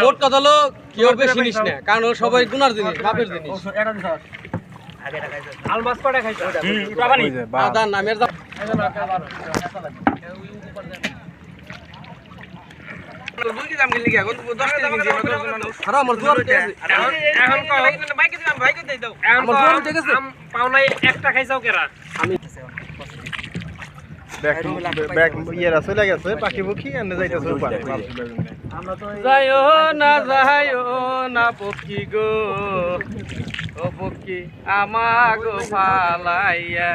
মোট কথা হলো কেউ বেশি নিস না, কারণ সবাই গুনার জিনিস, বাপের জিনিস। নামের একটা খাইছাও কেরা যাইও না পক্ষী গো, ও পক্ষী আমাগো ফালাইয়া।